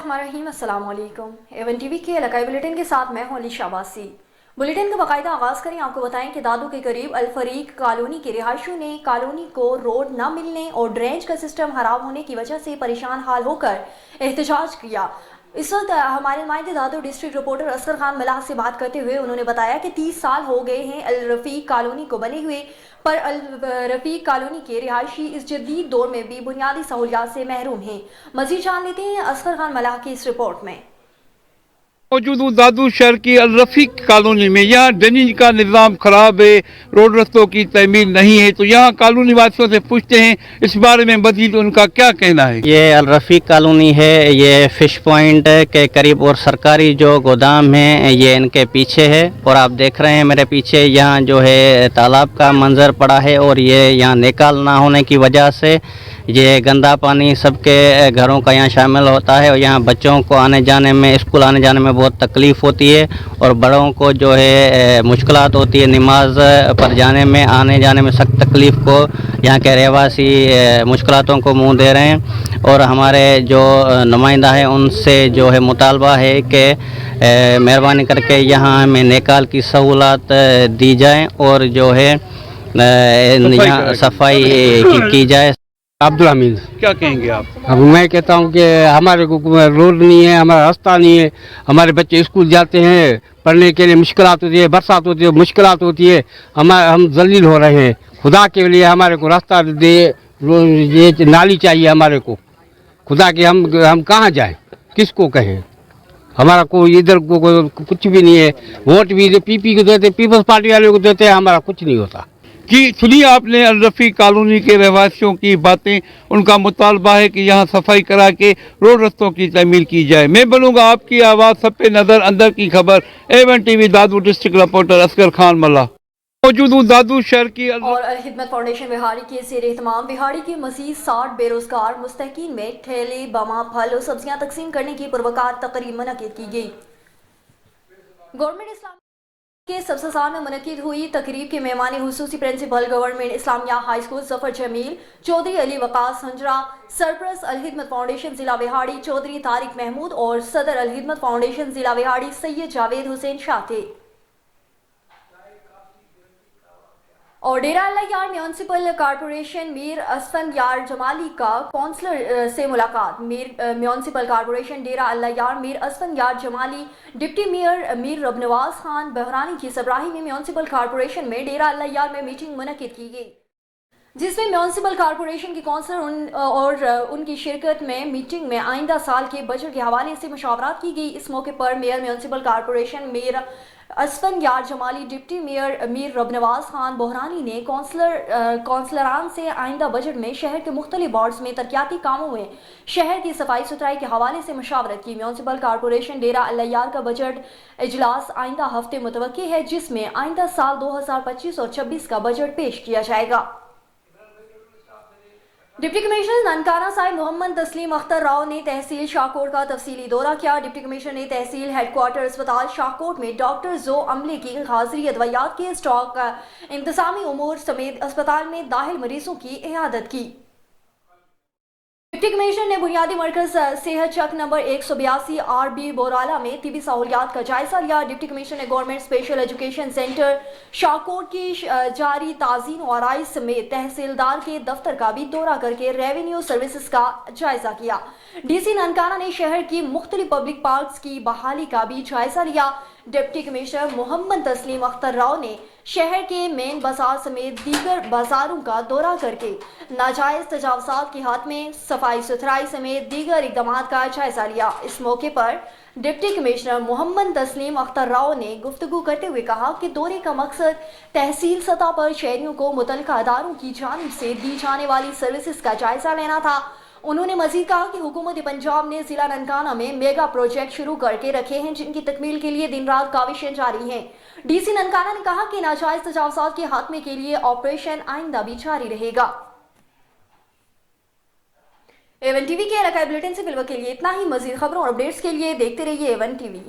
बिस्मिल्लाहिर्रहमानिर्रहीम। अस्सलाम वालेकुम। एवन टीवी के इलाकाई बुलेटिन के साथ मैं हूं अली शाबासी। बुलेटिन का बाकायदा आगाज़ करें। आपको बताएं कि दादू के करीब अल-फरीक कॉलोनी के रिहायशियों ने कॉलोनी को रोड न मिलने और ड्रेनेज का सिस्टम खराब होने की वजह से परेशान हाल होकर एहतजाज किया। इस वक्त हमारे नुमाइंदे दादू डिस्ट्रिक्ट रिपोर्टर असगर खान मलाह से बात करते हुए उन्होंने बताया कि 30 साल हो गए हैं अल रफ़ीक कॉलोनी को बने हुए, पर अल रफ़ीक कॉलोनी के रिहायशी इस जदीद दौर में भी बुनियादी सहूलियात से महरूम हैं। मज़ीद जान लेते हैं असगर खान मलाह की इस रिपोर्ट में। मौजूद हूँ दादू शहर की अल रफ़ीक कॉलोनी में। यहाँ ड्रेनेज का निज़ाम ख़राब है, रोड रस्तों की तमीर नहीं है, तो यहाँ कॉलोनी वासियों से पूछते हैं इस बारे में मज़ीद उनका क्या कहना है। ये अल रफ़ीक कॉलोनी है, ये फ़िश पॉइंट के करीब और सरकारी जो गोदाम है ये इनके पीछे है। और आप देख रहे हैं मेरे पीछे यहाँ जो है तालाब का मंजर पड़ा है, और ये यहाँ निकाल ना होने की वजह से ये गंदा पानी सबके घरों का यहाँ शामिल होता है, और यहाँ बच्चों को आने जाने में, स्कूल आने जाने में बहुत तकलीफ़ होती है, और बड़ों को जो है मुश्किलात होती है नमाज पर जाने में, आने जाने में सख्त तकलीफ़ को यहाँ के रहवासी मुश्किलातों को मुँह दे रहे हैं। और हमारे जो नुमाइंदा है उनसे जो है मुतालबा है कि मेहरबानी करके यहाँ हमें निकाल की सहूलत दी जाए और जो है यहाँ सफाई की जाए। अब्दुल हमीद। क्या कहेंगे आप? अब मैं कहता हूँ कि हमारे को रोड नहीं है, हमारा रास्ता नहीं है, हमारे बच्चे स्कूल जाते हैं, पढ़ने के लिए मुश्किलात होती है, बरसात होती है, मुश्किलात होती है, हम जलील हो रहे हैं। खुदा के लिए हमारे को रास्ता दे, ये नाली चाहिए हमारे को। खुदा के हम कहाँ जाएं, किसको कहें? हमारा कोई इधर को कुछ भी नहीं है। वोट भी पीपी को देते, पीपल्स पार्टी वाले को देते हैं, हमारा कुछ नहीं होता। कि सुनिए आपने अल रफ़ीक कॉलोनी के रहवासियों की बातें। उनका मुतालबा है कि यहाँ सफाई करा के रोड रस्तों की तमीर की जाए। मैं बनूंगा आपकी आवाज़, सब पे नज़र, अंदर की खबर। एवन टीवी दादू डिस्ट्रिक्ट रिपोर्टर असगर खान मल्ला। मौजूद हूँ दादू शहर की और अल खिदमत फाउंडेशन बिहाड़ी के ज़ेर एहतमाम बिहाड़ी के मज़ीद 60 बेरोजगार मुस्तहकीन में ठेले, बमा, फल और सब्जियाँ तकसीम करने की पुरवकार तकरीब मुनक़िद की गई। गवर्नमेंट इस्लाम के सबसे साल में मुनक़िद हुई तकरीब के मेहमान हुसूसी principal government Islamia high school Zafar Jamil, Chaudhry Ali Waqas Hanjra, सरप्रस्त अल खिदमत फाउंडेशन ज़िला बिहाड़ी चौधरी तारिक महमूद और सदर अल खिदमत फाउंडेशन ज़िला बिहाड़ी सैयद जावेद हुसैन शाह थे। और डेरा अल्लाह यार म्यूनसिपल कॉरपोरेशन मीर असफंदयार जमाली का कौंसलर से मुलाकात। म्यूनसिपल कॉरपोरेशन डेरा अल्लाह यार मीर असफंदयार जमाली डिप्टी मेयर मीर रबनवाज खान बहरानी की सरबराही में म्यूनसिपल कॉरपोरेशन में डेरा अल्लाह यार में मीटिंग मुनक़िद की गई, जिसमें म्यूनसिपल कॉरपोरेशन के कौंसलर और उनकी शिरकत में मीटिंग में आइंदा साल के बजट के हवाले से मशावरात की गई। इस मौके पर mayor municipal corporation mayor Asfandyar Jamali deputy mayor Mir Rabnawaz Khan Bahrani ने कौंसलरान से आइंदा बजट में शहर के मुख्तलिफ वार्ड्स में तरक्याती कामों में शहर की सफाई सुथराई के हवाले से मशावरत की। म्यूनसिपल कॉरपोरेशन डेरा अल्लाह यार का बजट इजलास आइंदा हफ्ते मुतवक्की है, जिसमें आइंदा साल 2025 और 26 का बजट पेश किया जाएगा। डिप्टी कमिश्नर ननकाना साहिब मोहम्मद तस्लीम अख्तर राव ने तहसील शाहकोट का तफसीली दौरा किया। डिप्टी कमिश्नर ने तहसील हेडक्वार्टर अस्पताल शाहकोट में डॉक्टर जो अमले की हाजिरी, अदवायात के स्टॉक, इंतजामी उमूर समेत अस्पताल में दाखिल मरीजों की इयादत की। डिप्टी कमिश्नर ने बुनियादी मरकज सेहत चक नंबर 182 RB बोराला में तिबी सहूलियात का जायजा लिया। डिप्टी कमिश्नर ने government special education centre Shahkot की जारी ताज़ीन और आराइश समेत तहसीलदार के दफ्तर का भी दौरा करके रेवेन्यू सर्विसेज का जायजा किया। DC ननकाना ने शहर की मुख्तलिफ पब्लिक पार्क्स की बहाली का भी जायजा लिया। डिप्टी कमिश्नर मोहम्मद तस्लीम अख्तर राव ने शहर के मेन बाजार समेत दीगर बाजारों का दौरा करके नाजायज तजावजात के हाथ में सफाई सुथराई समेत दीगर इकदाम का जायजा लिया। इस मौके पर डिप्टी कमिश्नर मोहम्मद तस्लीम अख्तर राव ने गुफ्तगू करते हुए कहा कि दौरे का मकसद तहसील सतह पर शहरियों को मुतल्लिका अदारों की जानिब से दी जाने वाली सर्विसेज का जायजा लेना था। उन्होंने मजीद कहा कि हुकूमत पंजाब ने जिला ननकाना में मेगा प्रोजेक्ट शुरू करके रखे हैं, जिनकी तकमील के लिए दिन रात काविशें जारी हैं। DC ननकाना ने कहा कि नाजायज तजावजात के खात्मे के लिए ऑपरेशन आइंदा भी जारी रहेगा। एवन टीवी के इलाकाई बुलेटिन से फिलहाल के लिए इतना ही। मजीद खबरों और अपडेट्स के लिए देखते रहिए एवन टीवी।